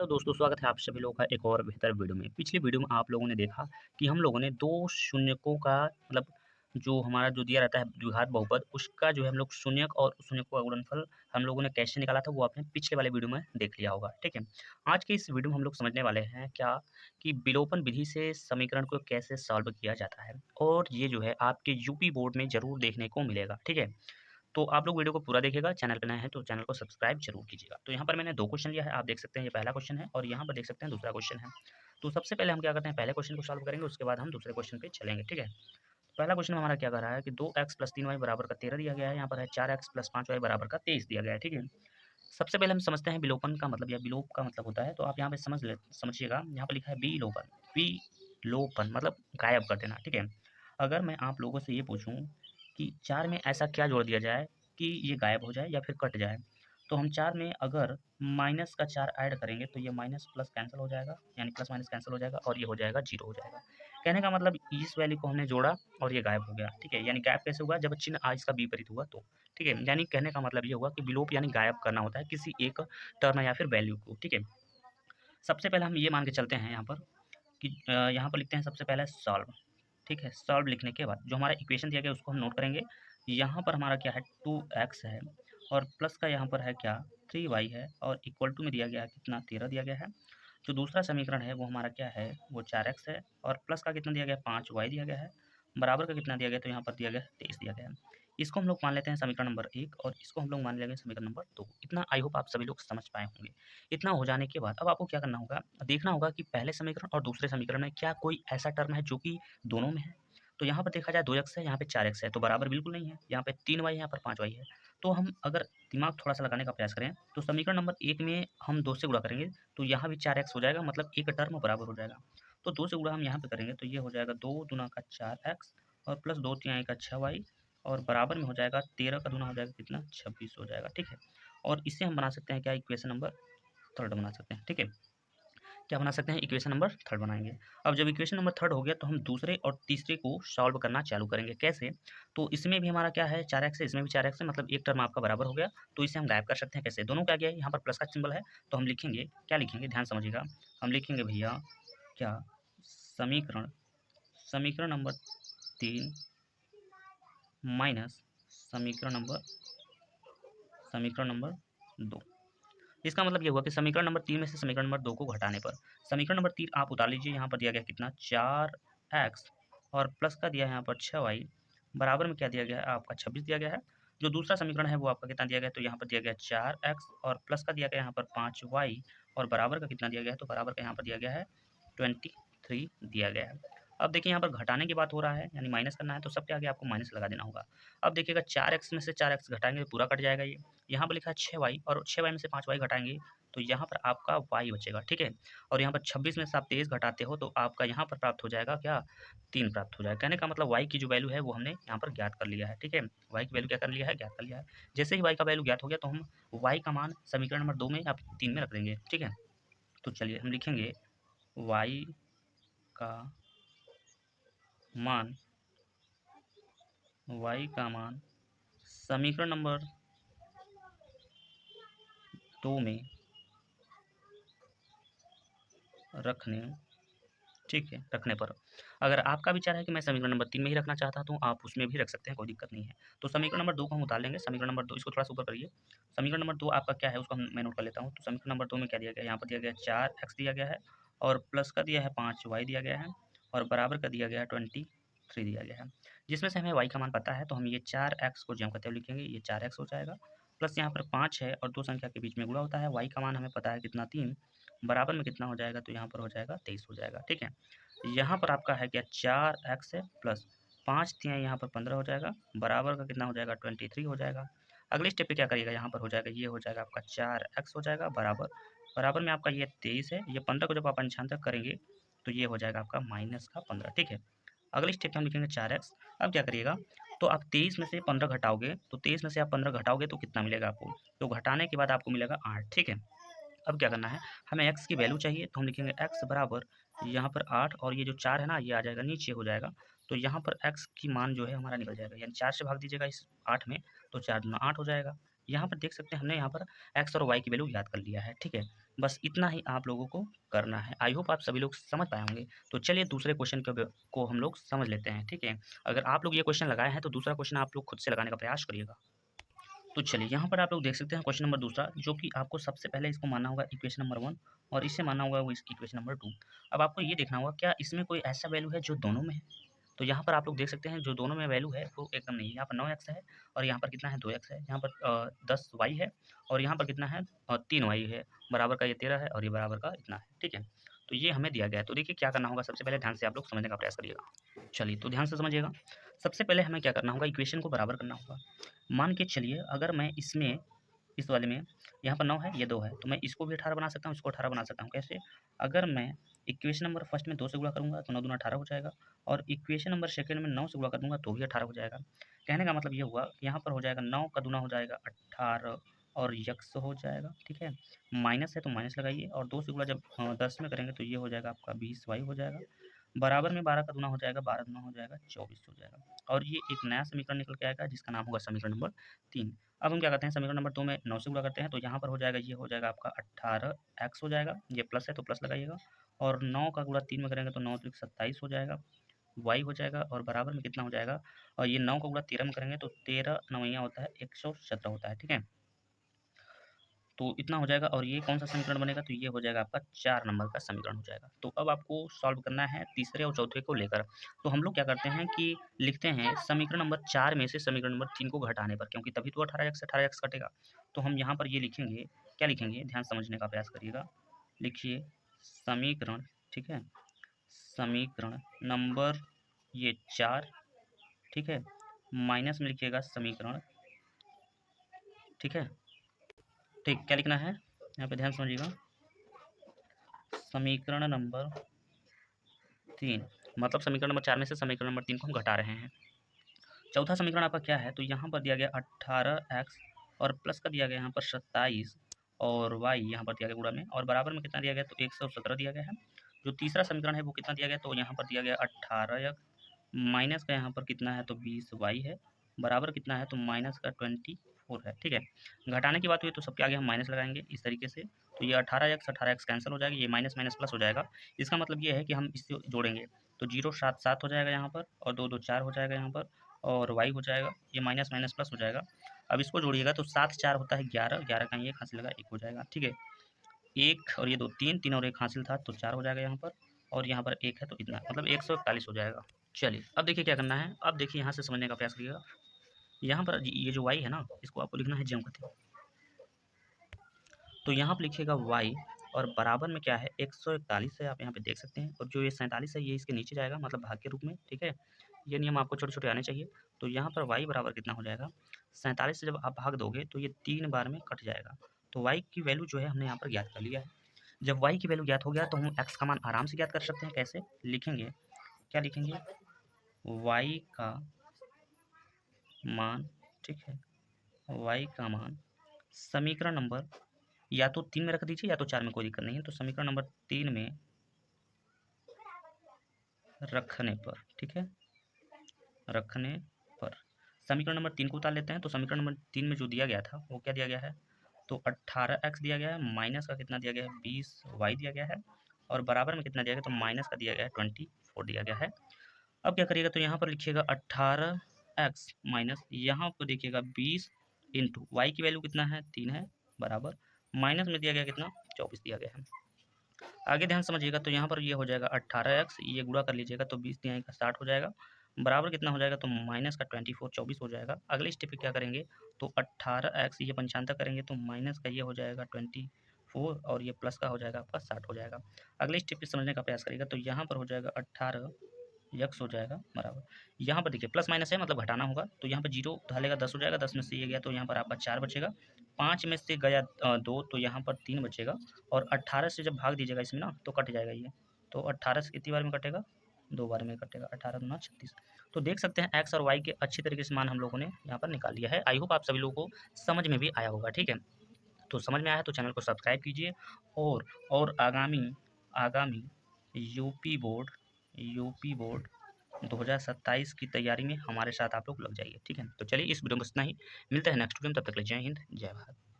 Hello दोस्तों, स्वागत है आप सभी लोगों का एक और बेहतर वीडियो में। पिछली वीडियो में आप लोगों ने देखा कि हम लोगों ने 2 शून्यकों का मतलब जो हमारा जो दिया रहता है द्विघात बहुपद, उसका जो है हम लोग शून्यक और उस शून्यक का गुणनफल हम लोगों ने कैसे निकाला था, वो आपने पिछले वाले वीडियो में देख लिया होगा, ठीक है। आज के इस वीडियो में हम लोग समझने वाले हैं क्या कि विलोपन विधि से समीकरण को कैसे सॉल्व किया जाता है, और ये जो है आपके यूपी बोर्ड में ज़रूर देखने को मिलेगा, ठीक है। तो आप लोग वीडियो को पूरा देखिएगा, चैनल पे नए हैं तो चैनल को सब्सक्राइब जरूर कीजिएगा। तो यहाँ पर मैंने 2 क्वेश्चन लिया है, आप देख सकते हैं ये पहला क्वेश्चन है और यहाँ पर देख सकते हैं दूसरा क्वेश्चन है। तो सबसे पहले हम क्या करते हैं, पहले क्वेश्चन को सॉल्व करेंगे, उसके बाद हम दूसरे क्वेश्चन पे चलेंगे, ठीक है। पहला क्वेश्चन में हमारा क्या कह रहा है कि 2x + 3y बराबर का 13 दिया गया है, यहाँ पर है 4x + 5y बराबर का 23 दिया गया है, ठीक है। सबसे पहले हम समझते हैं विलोपन का मतलब या विलोप का मतलब होता है, तो आप यहाँ पे समझिएगा, यहाँ पर लिखा है विलोपन। विलोपन मतलब गायब कर देना, ठीक है। अगर मैं आप लोगों से ये पूछूं कि 4 में ऐसा क्या जोड़ दिया जाए कि ये गायब हो जाए या फिर कट जाए, तो हम 4 में अगर माइनस का 4 ऐड करेंगे तो ये माइनस प्लस कैंसिल हो जाएगा, यानी प्लस माइनस कैंसिल हो जाएगा और ये हो जाएगा 0 हो जाएगा। कहने का मतलब इस वैल्यू को हमने जोड़ा और ये गायब हो गया, ठीक है। यानी गायब कैसे हुआ, जब चिन्ह इसका विपरीत हुआ तो, ठीक है। यानी कहने का मतलब ये हुआ कि विलोप यानी गायब करना होता है किसी एक टर्म या फिर वैल्यू को, ठीक है। सबसे पहले हम ये मान के चलते हैं यहाँ पर कि यहाँ पर लिखते हैं सबसे पहले सॉल्व, ठीक है। सॉल्व लिखने के बाद जो हमारा इक्वेशन दिया गया उसको हम नोट करेंगे। यहाँ पर हमारा क्या है 2x है और प्लस का यहाँ पर है क्या 3y है और इक्वल टू में दिया गया है कितना 13 दिया गया है। जो दूसरा समीकरण है वो हमारा क्या है वो 4x है और प्लस का कितना दिया गया 5y दिया गया है, बराबर का कितना दिया गया तो यहाँ पर दिया गया 23 दिया गया है। इसको हम लोग मान लेते हैं समीकरण नंबर 1 और इसको हम लोग मान लेंगे समीकरण नंबर 2। इतना आई होप आप सभी लोग समझ पाए होंगे। इतना हो जाने के बाद अब आपको क्या करना होगा, देखना होगा कि पहले समीकरण और दूसरे समीकरण में क्या कोई ऐसा टर्म है जो कि दोनों में है। तो यहाँ पर देखा जाए 2x है, यहाँ पे 4x है, तो बराबर बिल्कुल नहीं है। यहाँ पे 3y है, यहाँ पर 5y है। तो हम अगर दिमाग थोड़ा सा लगाने का प्रयास करें तो समीकरण नंबर 1 में हम 2 से गुणा करेंगे तो यहाँ भी 4x हो जाएगा, मतलब एक टर्म बराबर हो जाएगा। तो 2 से गुणा हम यहाँ पे करेंगे तो ये हो जाएगा 2 दूना का 4x और प्लस 2 तिहाई का 6y और बराबर में हो जाएगा 13 का दूना हो जाएगा कितना 26 हो जाएगा, ठीक है। और इससे हम बना सकते हैं क्या इक्वेशन नंबर 3 बना सकते हैं, ठीक है। क्या बना सकते हैं, इक्वेशन नंबर 3 बनाएंगे। अब जब इक्वेशन नंबर 3 हो गया तो हम दूसरे और तीसरे को सॉल्व करना चालू करेंगे। कैसे, तो इसमें भी हमारा क्या है 4x है, इसमें भी 4x है, मतलब एक टर्म आपका बराबर हो गया। तो इसे हम गायब कर सकते हैं। कैसे, दोनों का क्या है, यहाँ पर प्लस का सिंबल है तो हम लिखेंगे, क्या लिखेंगे ध्यान समझिएगा। हम लिखेंगे भैया क्या समीकरण समीकरण नंबर 3 माइनस समीकरण नंबर 2। इसका मतलब ये हुआ कि समीकरण नंबर 3 में से समीकरण नंबर 2 को घटाने पर समीकरण नंबर 3 आप उतार लीजिए। यहाँ पर दिया गया कितना 4x और प्लस का दिया है यहाँ पर 6y, बराबर में क्या दिया गया है आपका 26 दिया गया है। जो दूसरा समीकरण है वो आपका कितना दिया गया है, तो यहाँ पर दिया गया 4x और प्लस का दिया गया यहाँ पर 5y और बराबर का कितना दिया गया है, तो बराबर का यहाँ पर दिया गया है 23 दिया गया है। अब देखिए यहाँ पर घटाने की बात हो रहा है, यानी माइनस करना है, तो सबके आगे आपको माइनस लगा देना होगा। अब देखिएगा 4x में से 4x घटाएंगे तो पूरा कट जाएगा ये। यहाँ पर लिखा है 6y और 6y में से 5y घटाएंगे तो यहाँ पर आपका y बचेगा, ठीक है। और यहाँ पर 26 में से आप 23 घटाते हो तो आपका यहाँ पर प्राप्त हो जाएगा क्या 3 प्राप्त हो जाएगा। कहने का मतलब y की जो वैल्यू है वो हमने यहाँ पर ज्ञात कर लिया है, ठीक है। y की वैल्यू क्या कर लिया है, ज्ञात कर लिया है। जैसे ही y का वैल्यू ज्ञात हो गया तो हम y का मान समीकरण नंबर 2 में या 3 में रख देंगे, ठीक है। तो चलिए हम लिखेंगे y का मान समीकरण नंबर 2 में रखने, ठीक है, रखने पर अगर आपका विचार है कि मैं समीकरण नंबर 3 में ही रखना चाहता हूँ, आप उसमें भी रख सकते हैं, कोई दिक्कत नहीं है। तो समीकरण नंबर 2 को हम उतार लेंगे। समीकरण नंबर 2 इसको थोड़ा सा ऊपर करिए। समीकरण नंबर 2 आपका क्या है उसको मैं नोट कर लेता हूँ। तो समीकरण नंबर 2 में क्या दिया गया, यहाँ पर दिया गया 4x दिया गया है और प्लस का दिया है 5y दिया गया है और बराबर का दिया गया है 23 दिया गया है। जिसमें से हमें y का मान पता है तो हम ये 4x को जम करते हुए लिखेंगे, ये 4x हो जाएगा। प्लस यहाँ पर 5 है और 2 संख्या के बीच में गुणा होता है। y का मान हमें पता है कितना 3, बराबर में कितना हो जाएगा, तो यहाँ पर हो जाएगा 23 हो जाएगा, ठीक है। यहाँ पर आपका है क्या 4x है प्लस 5 तिहाई यहाँ पर 15 हो जाएगा, बराबर का कितना हो जाएगा 23 हो जाएगा। अगले स्टेप पे क्या करिएगा, यहाँ पर हो जाएगा ये हो जाएगा आपका 4x हो जाएगा बराबर बराबर में आपका ये 23 है। ये 15 को जब आप अंशांतर करेंगे तो ये हो जाएगा आपका माइनस का 15, ठीक है। अगले स्टेप में हम लिखेंगे 4x। अब क्या करिएगा, तो आप 23 में से 15 घटाओगे, तो 23 में से आप 15 घटाओगे तो कितना मिलेगा आपको, तो घटाने के बाद आपको मिलेगा 8, ठीक है। अब क्या करना है, हमें x की वैल्यू चाहिए तो हम लिखेंगे x बराबर यहाँ पर 8 और ये जो 4 है ना ये आ जाएगा नीचे हो जाएगा। तो यहाँ पर x की मान जो है हमारा निकल जाएगा, यानी 4 से भाग दीजिएगा इस 8 में तो 4 दूना 8 हो जाएगा। यहाँ पर देख सकते हैं हमने यहाँ पर एक्स और वाई की वैल्यू याद कर लिया है, ठीक है। बस इतना ही आप लोगों को करना है। आई होप आप सभी लोग समझ पाए होंगे। तो चलिए दूसरे क्वेश्चन को हम लोग समझ लेते हैं, ठीक है। अगर आप लोग ये क्वेश्चन लगाए हैं तो दूसरा क्वेश्चन आप लोग खुद से लगाने का प्रयास करिएगा। तो चलिए यहाँ पर आप लोग देख सकते हैं क्वेश्चन नंबर दूसरा, जो कि आपको सबसे पहले इसको मानना होगा इक्वेशन नंबर 1 और इससे मानना होगा वो इस इक्वेशन नंबर 2। अब आपको ये देखना होगा क्या इसमें कोई ऐसा वैल्यू है जो दोनों में है। तो यहाँ पर आप लोग देख सकते हैं जो दोनों में वैल्यू है वो एकदम नहीं है। यहाँ पर 9x है और यहाँ पर कितना है 2x है। यहाँ पर 10y है और यहाँ पर कितना है 3y है। बराबर का ये 13 है और ये बराबर का इतना है, ठीक है। तो ये हमें दिया गया है। तो देखिए क्या करना होगा, सबसे पहले ध्यान से आप लोग समझने का प्रयास करिएगा। चलिए तो ध्यान से समझिएगा। सबसे पहले हमें क्या करना होगा, इक्वेशन को बराबर करना होगा। मान के चलिए अगर मैं इसमें इस वाले में यहाँ पर 9 है, ये 2 है, तो मैं इसको भी 18 बना सकता हूँ, इसको 18 बना सकता हूँ। कैसे? अगर मैं इक्वेशन नंबर फर्स्ट में 2 से गुणा करूँगा तो 9 दूना 18 हो जाएगा और इक्वेशन नंबर सेकंड में 9 से गुणा कर दूँगा तो भी 18 हो जाएगा। कहने का मतलब ये हुआ कि यहाँ पर हो जाएगा 9 का दूना हो जाएगा 18 और यक्स हो जाएगा, ठीक है। माइनस है तो माइनस लगाइए और 2 से गुणा जब 10 में करेंगे तो ये हो जाएगा आपका 20y हो जाएगा। बराबर में 12 का दूना हो जाएगा, 12 दूना हो जाएगा 24 हो जाएगा और ये एक नया समीकरण निकल के आएगा जिसका नाम होगा समीकरण नंबर 3। अब हम क्या करते हैं, समीकरण नंबर 2 में 9 से गुणा करते हैं तो यहाँ पर हो जाएगा, ये हो जाएगा आपका 18x हो जाएगा, ये प्लस है तो प्लस लगाइएगा और 9 का गुणा 3 में करेंगे तो 9 त्रिक 27 हो जाएगा, y हो जाएगा और बराबर में कितना हो जाएगा, और ये 9 का गुणा 13 में करेंगे तो 13 नवैया होता है 117 होता है, ठीक है। तो इतना हो जाएगा और ये कौन सा समीकरण बनेगा, तो ये हो जाएगा आपका 4 नंबर का समीकरण हो जाएगा। तो अब आपको सॉल्व करना है तीसरे और चौथे को लेकर। तो हम लोग क्या करते हैं कि लिखते हैं समीकरण नंबर 4 में से समीकरण नंबर 3 को घटाने पर, क्योंकि तभी तो 18x कटेगा। तो हम यहाँ पर ये लिखेंगे, क्या लिखेंगे, ध्यान समझने का प्रयास करिएगा। लिखिए समीकरण, ठीक है, समीकरण नंबर ये 4, ठीक है, माइनस में लिखिएगा समीकरण, ठीक है। ठीक, क्या लिखना है यहाँ पे ध्यान समझिएगा, समीकरण नंबर 3, मतलब समीकरण नंबर 4 में से समीकरण नंबर 3 को हम घटा रहे हैं। चौथा समीकरण आपका क्या है, तो यहाँ पर दिया गया 18x और प्लस का दिया गया यहाँ पर 27 और y यहाँ पर दिया गया गुणा में और बराबर में कितना दिया गया, तो 117 दिया गया है। जो तीसरा समीकरण है वो कितना दिया गया, तो यहाँ पर दिया गया 18x माइनस का यहाँ पर कितना है, तो 20y है, बराबर कितना है, तो माइनस का 24 है, ठीक है। घटाने की बात हुई तो सबके आगे हम माइनस लगाएंगे इस तरीके से, तो ये 18x कैंसिल हो जाएगा, ये माइनस माइनस प्लस हो जाएगा। इसका मतलब ये है कि हम इससे जोड़ेंगे तो 0 7 7 हो जाएगा यहाँ पर और 2 2 4 हो जाएगा यहाँ पर और y हो जाएगा, ये माइनस माइनस प्लस हो जाएगा। अब इसको जोड़िएगा तो 7 4 होता है 11, 11 का ये एक हासिल लगा 1 हो जाएगा, ठीक है। 1 और ये 2 3, 3 और 1 हासिल था तो 4 हो जाएगा यहाँ पर और यहाँ पर 1 है तो इतना, मतलब 141 हो जाएगा। चलिए अब देखिए क्या करना है, अब देखिए यहाँ से समझने का प्रयास करिएगा। यहाँ पर ये जो y है ना, इसको आपको लिखना है ज्यामिति। तो यहाँ पर लिखिएगा y और बराबर में क्या है 141 है, आप यहाँ पे देख सकते हैं, और जो ये 47 है ये इसके नीचे जाएगा, मतलब भाग के रूप में, ठीक है। ये नियम आपको छोटे छोटे आने चाहिए। तो यहाँ पर y बराबर कितना हो जाएगा, 47 से जब आप भाग दोगे तो ये 3 बार में कट जाएगा। तो y की वैल्यू जो है हमने यहाँ पर ज्ञात कर लिया है। जब y की वैल्यू ज्ञात हो गया तो हम x का मान आराम से ज्ञात कर सकते हैं। कैसे लिखेंगे, क्या लिखेंगे, y का मान, ठीक है, y का मान समीकरण नंबर या तो 3 में रख दीजिए या तो 4 में, कोई दिक्कत नहीं है। तो समीकरण नंबर 3 में रखने पर, ठीक है, रखने पर समीकरण नंबर 3 को उतार लेते हैं। तो समीकरण नंबर 3 में जो दिया गया था वो क्या दिया गया है, तो 18x दिया गया है, माइनस का कितना दिया गया है 20y दिया गया है और बराबर में कितना दिया गया, तो माइनस का दिया गया है 24 दिया गया है। अब क्या करिएगा, तो यहाँ पर लिखिएगा 18x माइनस यहाँ पर देखिएगा 20 इंटू वाई की वैल्यू कितना है 3 है, बराबर माइनस में दिया गया कितना 24 दिया गया है। आगे ध्यान समझिएगा, तो यहाँ पर ये हो जाएगा 18x, ये गुणा कर लीजिएगा तो 20 तिहाई का 60 हो जाएगा, बराबर कितना हो जाएगा, तो माइनस का 24 24 हो जाएगा। अगले स्टेप पे क्या करेंगे, तो 18x ये पंचांतर करेंगे तो माइनस का ये हो जाएगा 24 और ये प्लस का हो जाएगा आपका 60 हो जाएगा। अगले स्टेप पे समझने का प्रयास करिएगा, तो यहाँ पर हो जाएगा 18 यक्स हो जाएगा बराबर, यहाँ पर देखिए प्लस माइनस है मतलब घटाना होगा, तो यहाँ पर 0 डालेगा 10 हो जाएगा, 10 में से ये गया तो यहाँ पर आपका 4 बचेगा, 5 में से गया 2 तो यहाँ पर 3 बचेगा और 18 से जब भाग दीजिएगा इसमें ना तो कट जाएगा ये, तो 18 से कितनी बार में कटेगा, 2 बार में कटेगा, 18 दूना 36। तो देख सकते हैं एक्स और वाई के अच्छी तरीके से मान हम लोगों ने यहाँ पर निकाल लिया है। आई होप आप सभी लोगों को समझ में भी आया होगा, ठीक है। तो समझ में आया है तो चैनल को सब्सक्राइब कीजिए और आगामी आगामी यूपी बोर्ड 2027 की तैयारी में हमारे साथ आप लोग लग जाइए, ठीक है। तो चलिए इस वीडियो में बस इतना ही, मिलते हैं नेक्स्ट वीडियो में, तब तक के लिए जय हिंद, जय भारत।